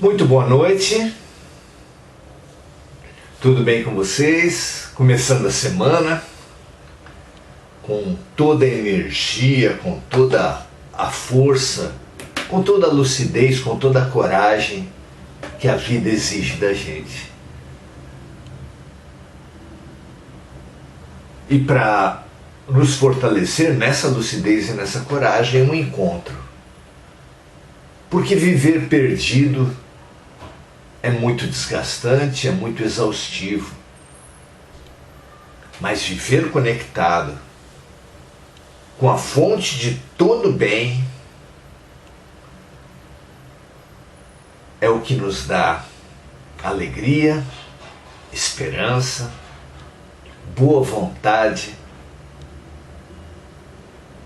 Muito boa noite, tudo bem com vocês? Começando a semana com toda a energia, com toda a força, com toda a lucidez, com toda a coragem que a vida exige da gente. E para nos fortalecer nessa lucidez e nessa coragem, um encontro. Porque viver perdido é muito desgastante, é muito exaustivo. Mas viver conectado com a fonte de todo bem é o que nos dá alegria, esperança, boa vontade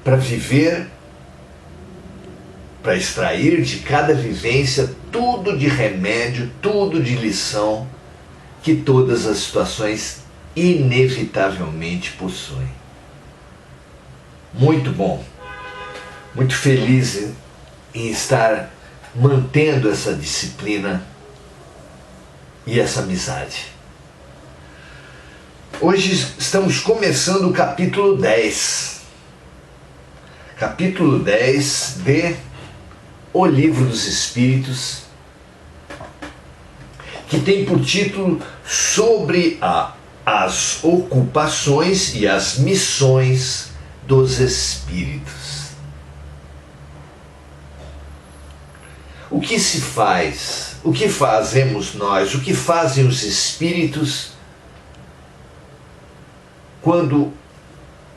para viver, para extrair de cada vivência tudo de remédio, tudo de lição que todas as situações inevitavelmente possuem. Muito bom, muito feliz em estar mantendo essa disciplina e essa amizade. Hoje estamos começando o capítulo 10. Capítulo 10 de O Livro dos Espíritos, que tem por título Sobre as ocupações e as missões dos espíritos. O que se faz? O que fazemos nós? O que fazem os espíritos quando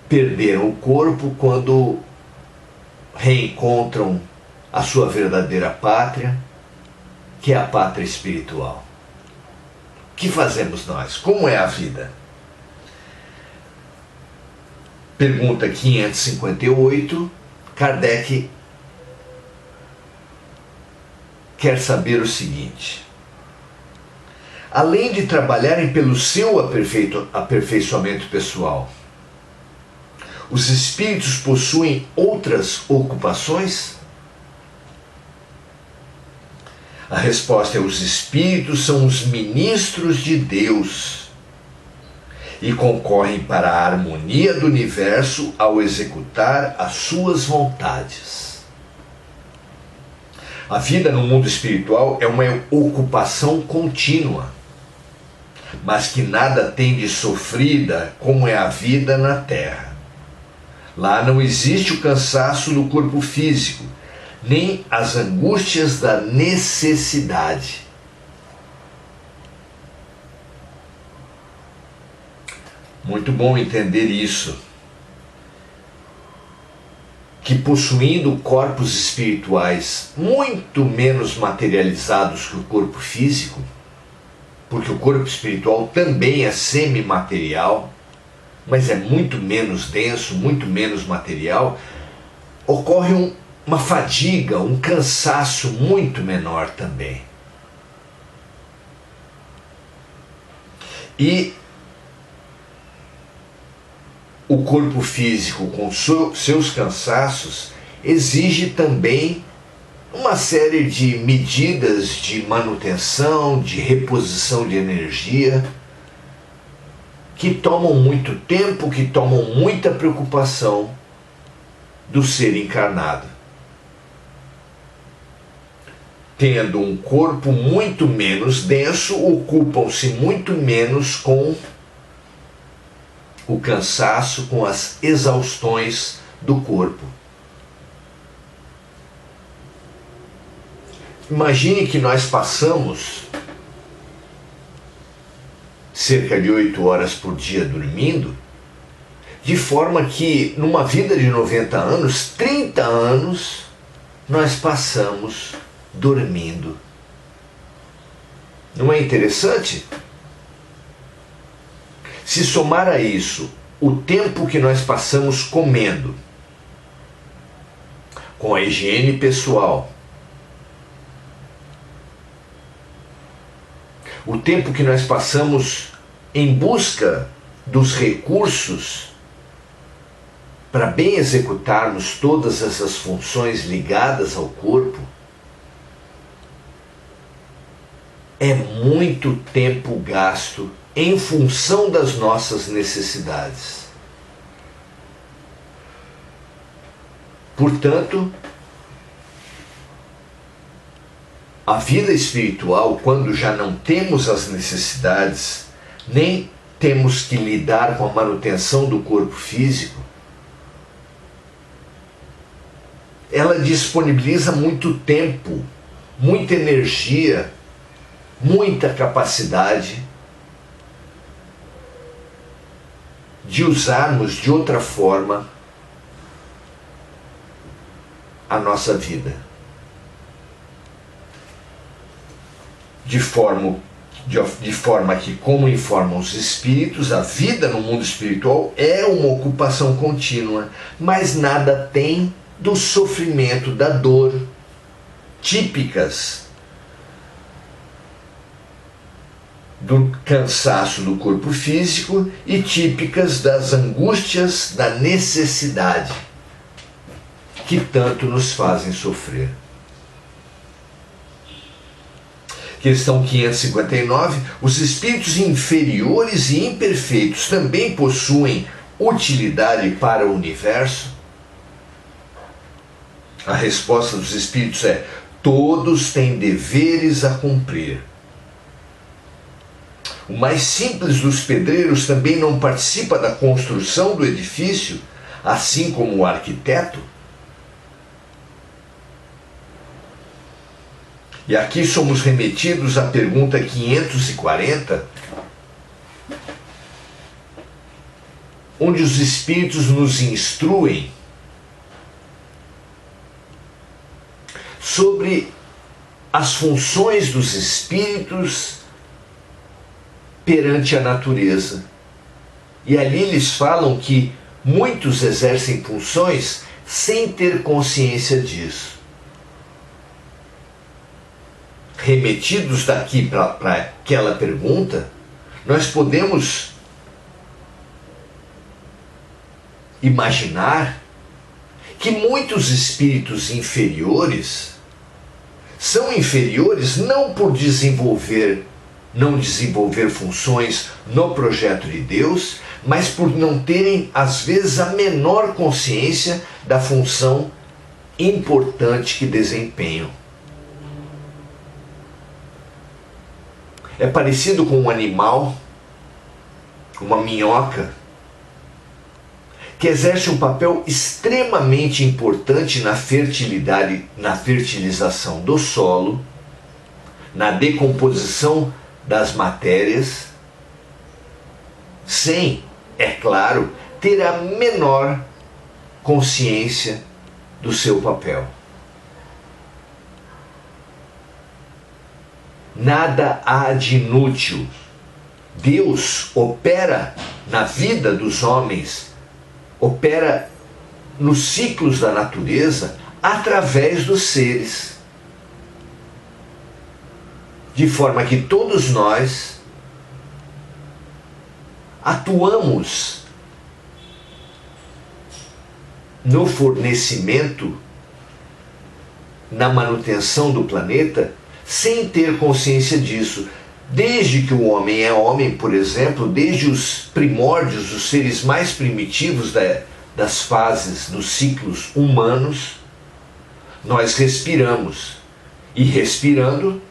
perderam o corpo, quando reencontram a sua verdadeira pátria, que é a pátria espiritual? O que fazemos nós? Como é a vida? Pergunta 558, Kardec quer saber o seguinte: além de trabalharem pelo seu aperfeiçoamento pessoal, os espíritos possuem outras ocupações? A resposta é: os espíritos são os ministros de Deus e concorrem para a harmonia do universo ao executar as suas vontades. A vida no mundo espiritual é uma ocupação contínua, mas que nada tem de sofrida como é a vida na Terra. Lá não existe o cansaço do corpo físico, nem as angústias da necessidade. Muito bom entender isso, que possuindo corpos espirituais muito menos materializados que o corpo físico, porque o corpo espiritual também é semimaterial, mas é muito menos denso, muito menos material, ocorre uma fadiga, um cansaço muito menor também. E o corpo físico, com seus cansaços, exige também uma série de medidas de manutenção, de reposição de energia, que tomam muito tempo, que tomam muita preocupação do ser encarnado. Tendo um corpo muito menos denso, ocupam-se muito menos com o cansaço, com as exaustões do corpo. Imagine que nós passamos cerca de 8 horas por dia dormindo, de forma que numa vida de 90 anos, 30 anos, nós passamos dormindo. Não é interessante? Se somar a isso o tempo que nós passamos comendo, com a higiene pessoal, o tempo que nós passamos em busca dos recursos para bem executarmos todas essas funções ligadas ao corpo, é muito tempo gasto em função das nossas necessidades. Portanto, a vida espiritual, quando já não temos as necessidades, nem temos que lidar com a manutenção do corpo físico, ela disponibiliza muito tempo, muita energia, muita capacidade de usarmos de outra forma a nossa vida. De forma que, como informam os espíritos, a vida no mundo espiritual é uma ocupação contínua, mas nada tem do sofrimento, da dor, típicas do cansaço do corpo físico e típicas das angústias da necessidade, que tanto nos fazem sofrer. Questão 559. Os espíritos inferiores e imperfeitos também possuem utilidade para o universo? A resposta dos espíritos é: todos têm deveres a cumprir. O mais simples dos pedreiros também não participa da construção do edifício, assim como o arquiteto? E aqui somos remetidos à pergunta 540, onde os espíritos nos instruem sobre as funções dos espíritos perante a natureza. E ali eles falam que muitos exercem funções sem ter consciência disso. Remetidos daqui para aquela pergunta, nós podemos imaginar que muitos espíritos inferiores são inferiores não por não desenvolver funções no projeto de Deus, mas por não terem, às vezes, a menor consciência da função importante que desempenham. É parecido com um animal, uma minhoca, que exerce um papel extremamente importante na fertilidade, na fertilização do solo, na decomposição das matérias, sem, é claro, ter a menor consciência do seu papel. Nada há de inútil. Deus opera na vida dos homens, opera nos ciclos da natureza através dos seres. De forma que todos nós atuamos no fornecimento, na manutenção do planeta, sem ter consciência disso. Desde que o homem é homem, por exemplo, desde os primórdios, os seres mais primitivos das fases dos ciclos humanos, nós respiramos. E respirando,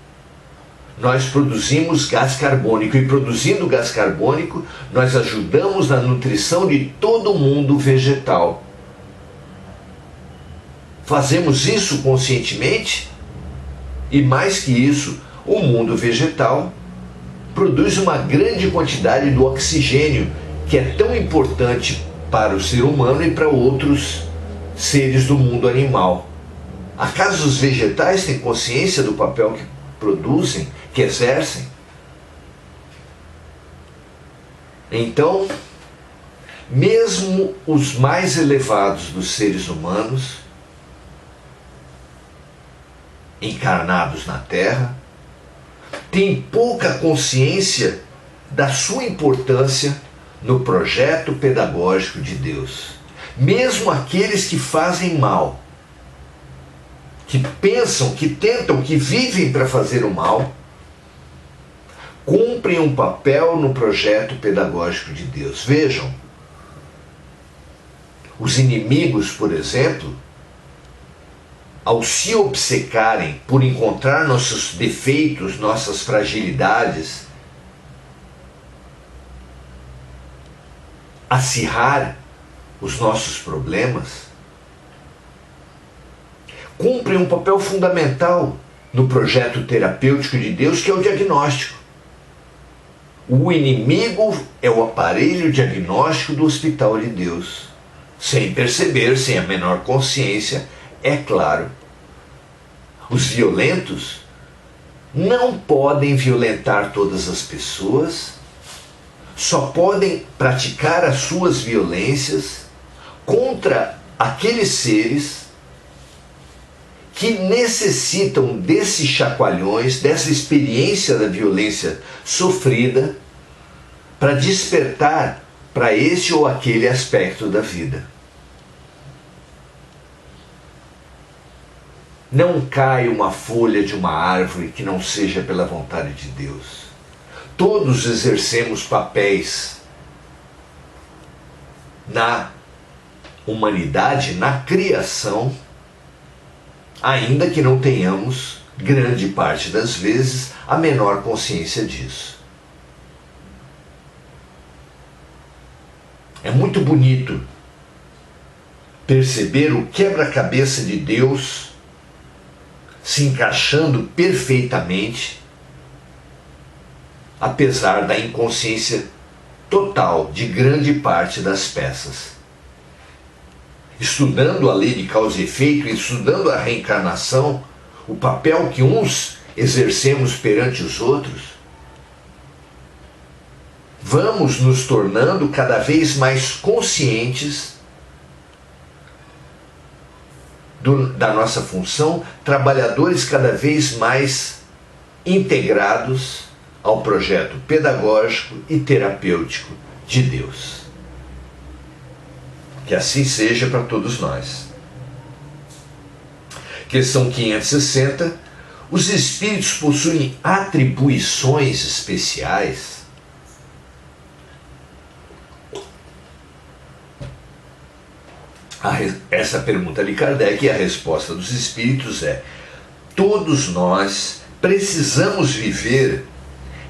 nós produzimos gás carbônico. E produzindo gás carbônico, nós ajudamos na nutrição de todo o mundo vegetal. Fazemos isso conscientemente? E mais que isso, o mundo vegetal produz uma grande quantidade do oxigênio, que é tão importante para o ser humano e para outros seres do mundo animal. Acaso os vegetais têm consciência do papel que produzem, que exercem? Então, mesmo os mais elevados dos seres humanos, encarnados na Terra, têm pouca consciência da sua importância no projeto pedagógico de Deus. Mesmo aqueles que fazem mal, que pensam, que tentam, que vivem para fazer o mal, cumprem um papel no projeto pedagógico de Deus. Vejam, os inimigos, por exemplo, ao se obcecarem por encontrar nossos defeitos, nossas fragilidades, acirrar os nossos problemas, cumprem um papel fundamental no projeto terapêutico de Deus, que é o diagnóstico. O inimigo é o aparelho diagnóstico do hospital de Deus. Sem perceber, sem a menor consciência, é claro. Os violentos não podem violentar todas as pessoas, só podem praticar as suas violências contra aqueles seres que necessitam desses chacoalhões, dessa experiência da violência sofrida, para despertar para esse ou aquele aspecto da vida. Não cai uma folha de uma árvore que não seja pela vontade de Deus. Todos exercemos papéis na humanidade, na criação, ainda que não tenhamos, grande parte das vezes, a menor consciência disso. É muito bonito perceber o quebra-cabeça de Deus se encaixando perfeitamente, apesar da inconsciência total de grande parte das peças. Estudando a lei de causa e efeito, estudando a reencarnação, o papel que uns exercemos perante os outros, vamos nos tornando cada vez mais conscientes da nossa função, trabalhadores cada vez mais integrados ao projeto pedagógico e terapêutico de Deus. Que assim seja para todos nós. Questão 560. Os espíritos possuem atribuições especiais? Essa pergunta de Kardec, e a resposta dos espíritos é: todos nós precisamos viver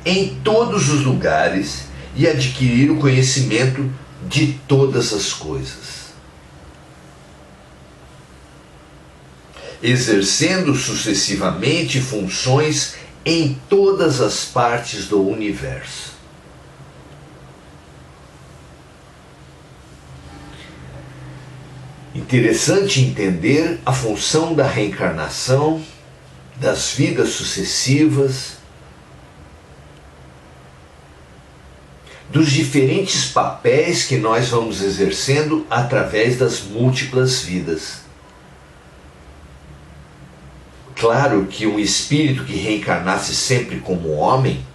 em todos os lugares e adquirir o conhecimento de todas as coisas, exercendo sucessivamente funções em todas as partes do universo. Interessante entender a função da reencarnação, das vidas sucessivas, dos diferentes papéis que nós vamos exercendo através das múltiplas vidas. Claro que um espírito que reencarnasse sempre como homem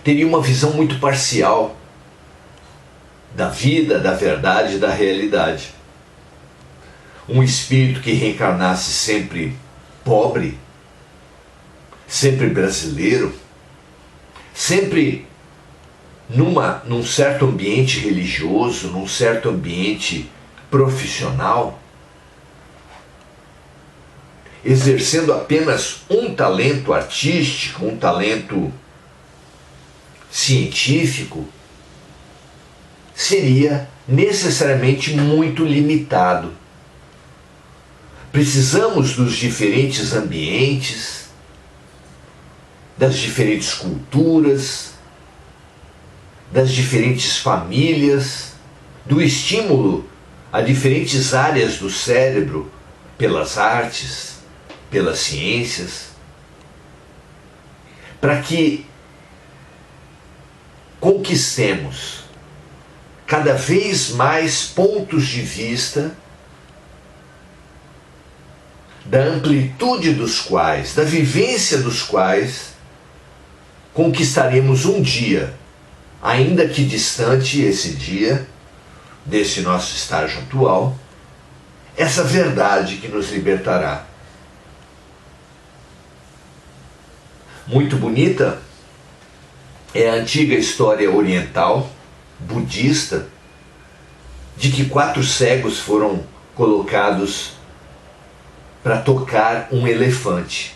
teria uma visão muito parcial da vida, da verdade, da realidade. Um espírito que reencarnasse sempre pobre, sempre brasileiro, sempre num certo ambiente religioso, num certo ambiente profissional, exercendo apenas um talento artístico, um talento científico, seria necessariamente muito limitado. Precisamos dos diferentes ambientes, das diferentes culturas, das diferentes famílias, do estímulo a diferentes áreas do cérebro pelas artes, pelas ciências, para que conquistemos cada vez mais pontos de vista da amplitude dos quais, da vivência dos quais, conquistaremos um dia, ainda que distante esse dia, desse nosso estágio atual, essa verdade que nos libertará. Muito bonita é a antiga história oriental, budista, de que 4 cegos foram colocados para tocar um elefante,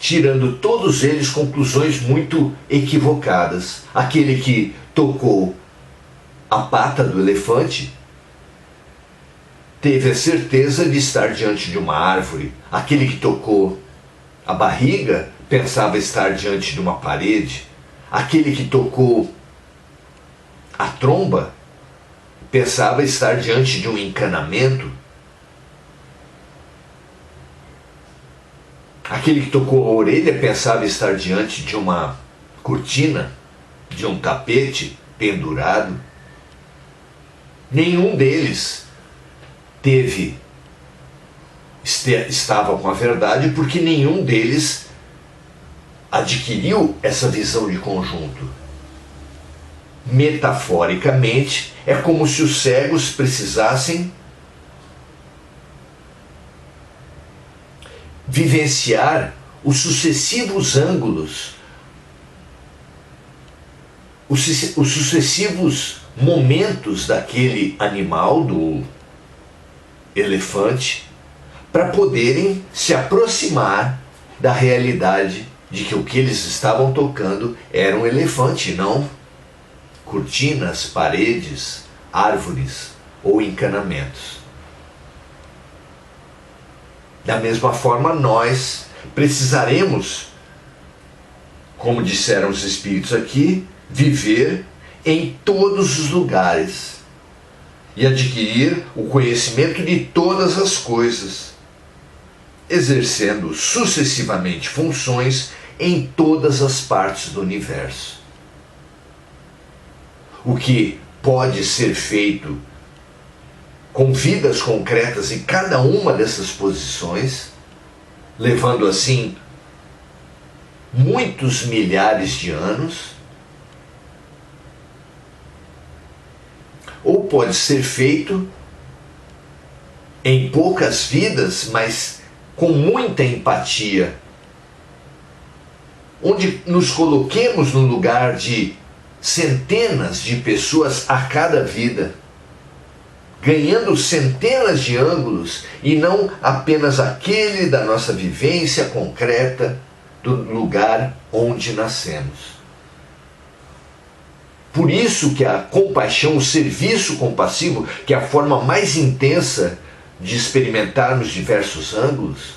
tirando todos eles conclusões muito equivocadas. Aquele que tocou a pata do elefante teve a certeza de estar diante de uma árvore. Aquele que tocou a barriga pensava estar diante de uma parede. Aquele que tocou a tromba pensava estar diante de um encanamento. Aquele que tocou a orelha pensava estar diante de uma cortina, de um tapete pendurado. Nenhum deles estava com a verdade, porque nenhum deles adquiriu essa visão de conjunto. Metaforicamente, é como se os cegos precisassem vivenciar os sucessivos ângulos, os sucessivos momentos daquele animal, do elefante, para poderem se aproximar da realidade de que o que eles estavam tocando era um elefante, não cortinas, paredes, árvores ou encanamentos. Da mesma forma, nós precisaremos, como disseram os espíritos aqui, viver em todos os lugares e adquirir o conhecimento de todas as coisas, exercendo sucessivamente funções em todas as partes do universo. O que pode ser feito com vidas concretas em cada uma dessas posições, levando assim muitos milhares de anos, ou pode ser feito em poucas vidas, mas com muita empatia, onde nos coloquemos no lugar de centenas de pessoas a cada vida, ganhando centenas de ângulos e não apenas aquele da nossa vivência concreta do lugar onde nascemos. Por isso que a compaixão, o serviço compassivo, que é a forma mais intensa de experimentarmos diversos ângulos,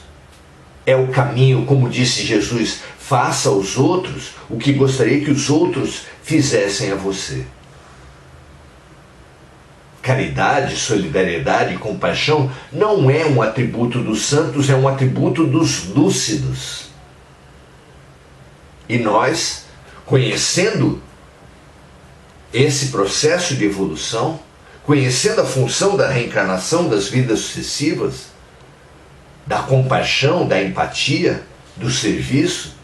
é o caminho, como disse Jesus, faça aos outros o que gostaria que os outros fizessem a você. Caridade, solidariedade e compaixão não é um atributo dos santos, é um atributo dos lúcidos. E nós, conhecendo esse processo de evolução, conhecendo a função da reencarnação das vidas sucessivas, da compaixão, da empatia, do serviço,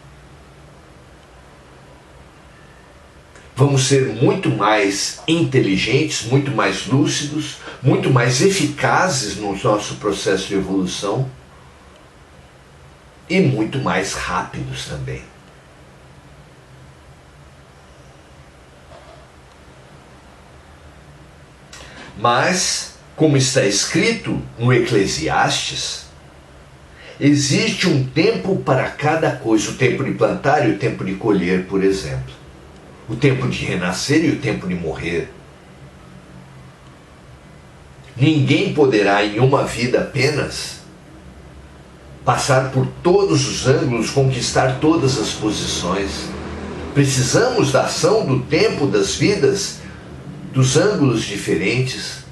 vamos ser muito mais inteligentes, muito mais lúcidos, muito mais eficazes no nosso processo de evolução e muito mais rápidos também. Mas, como está escrito no Eclesiastes, existe um tempo para cada coisa, o tempo de plantar e o tempo de colher, por exemplo. O tempo de renascer e o tempo de morrer. Ninguém poderá em uma vida apenas passar por todos os ângulos, conquistar todas as posições. Precisamos da ação do tempo, das vidas, dos ângulos diferentes,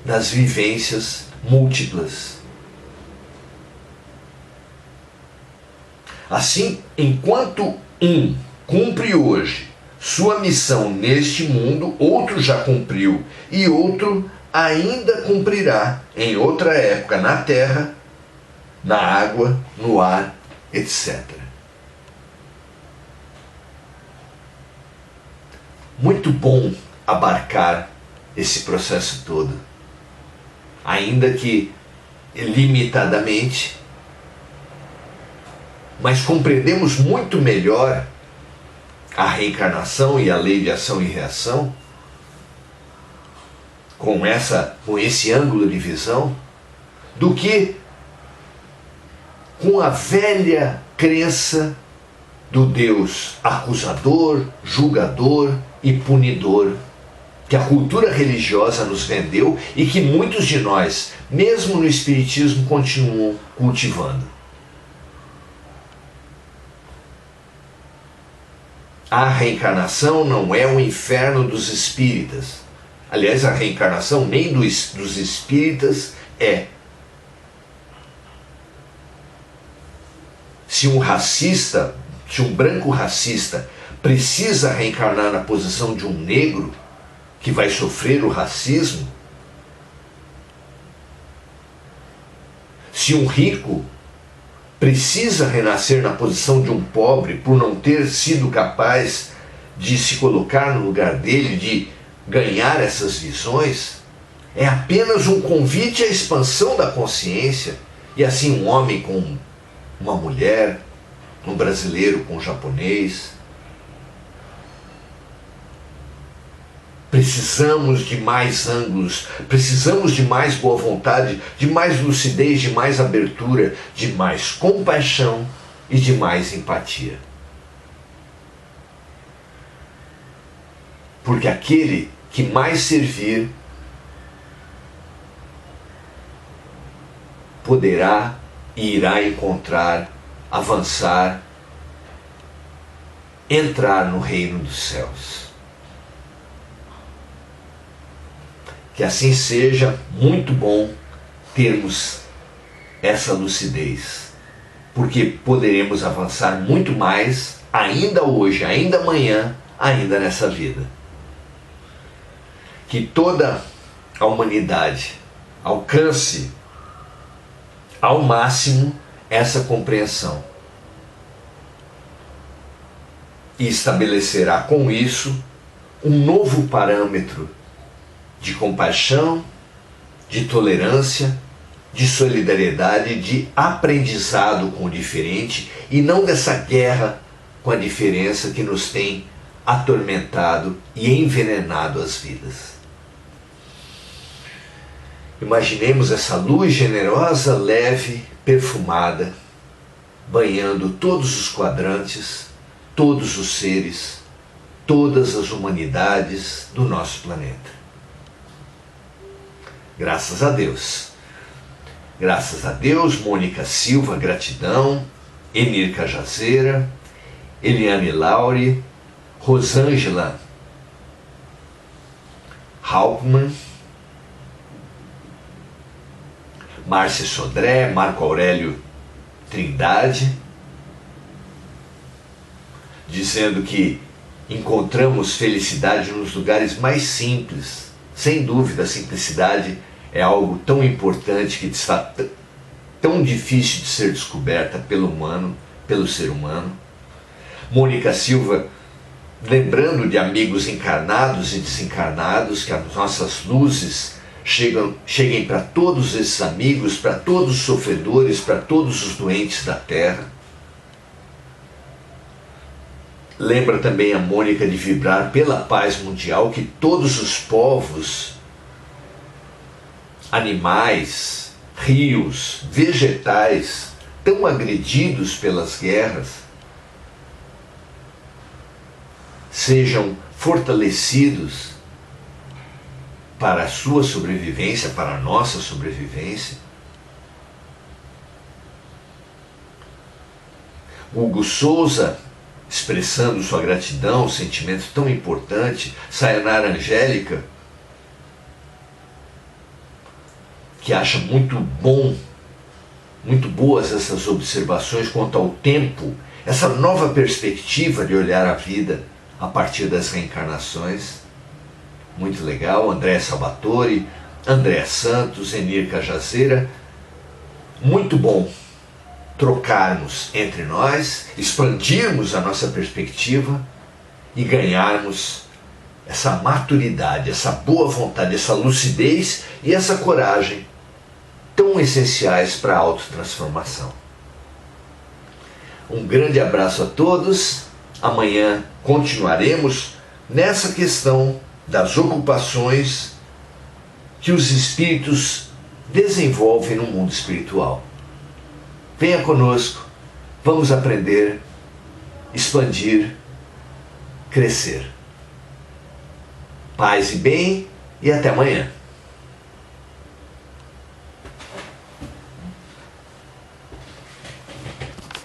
das vivências múltiplas. Assim, enquanto um cumpre hoje sua missão neste mundo, outro já cumpriu e outro ainda cumprirá em outra época na terra, na água, no ar, etc. Muito bom abarcar esse processo todo, ainda que limitadamente, mas compreendemos muito melhor a reencarnação e a lei de ação e reação com esse ângulo de visão, do que com a velha crença do Deus acusador, julgador e punidor, que a cultura religiosa nos vendeu e que muitos de nós, mesmo no Espiritismo, continuam cultivando. A reencarnação não é o inferno dos espíritas. Aliás, a reencarnação nem dos espíritas é. Se um branco racista precisa reencarnar na posição de um negro que vai sofrer o racismo, se um rico precisa renascer na posição de um pobre por não ter sido capaz de se colocar no lugar dele, de ganhar essas visões, é apenas um convite à expansão da consciência. E assim um homem com uma mulher, um brasileiro com um japonês. Precisamos de mais ângulos, precisamos de mais boa vontade, de mais lucidez, de mais abertura, de mais compaixão e de mais empatia. Porque aquele que mais servir poderá e irá encontrar, avançar, entrar no reino dos céus. Que assim seja. Muito bom termos essa lucidez, porque poderemos avançar muito mais ainda hoje, ainda amanhã, ainda nessa vida. Que toda a humanidade alcance ao máximo essa compreensão e estabelecerá com isso um novo parâmetro de compaixão, de tolerância, de solidariedade, de aprendizado com o diferente e não dessa guerra com a diferença que nos tem atormentado e envenenado as vidas. Imaginemos essa luz generosa, leve, perfumada, banhando todos os quadrantes, todos os seres, todas as humanidades do nosso planeta. Graças a Deus. Graças a Deus, Mônica Silva, gratidão, Enir Cajazeira, Eliane Laure, Rosângela Hauptmann, Márcia Sodré, Marco Aurélio Trindade, dizendo que encontramos felicidade nos lugares mais simples. Sem dúvida, a simplicidade é algo tão importante que está tão difícil de ser descoberta pelo humano, pelo ser humano. Mônica Silva, lembrando de amigos encarnados e desencarnados, que as nossas luzes cheguem para todos esses amigos, para todos os sofredores, para todos os doentes da Terra. Lembra também a Mônica de vibrar pela paz mundial, que todos os povos, animais, rios, vegetais, tão agredidos pelas guerras, sejam fortalecidos para a sua sobrevivência, para a nossa sobrevivência. Hugo Souza, expressando sua gratidão, um sentimento tão importante. Sayonara Angélica, que acha muito boas essas observações quanto ao tempo, essa nova perspectiva de olhar a vida a partir das reencarnações. Muito legal. André Salvatore, André Santos, Enir Cajazeira. Muito bom trocarmos entre nós, expandirmos a nossa perspectiva e ganharmos essa maturidade, essa boa vontade, essa lucidez e essa coragem tão essenciais para a autotransformação. Um grande abraço a todos. Amanhã continuaremos nessa questão das ocupações que os espíritos desenvolvem no mundo espiritual. Venha conosco, vamos aprender, expandir, crescer. Paz e bem, e até amanhã.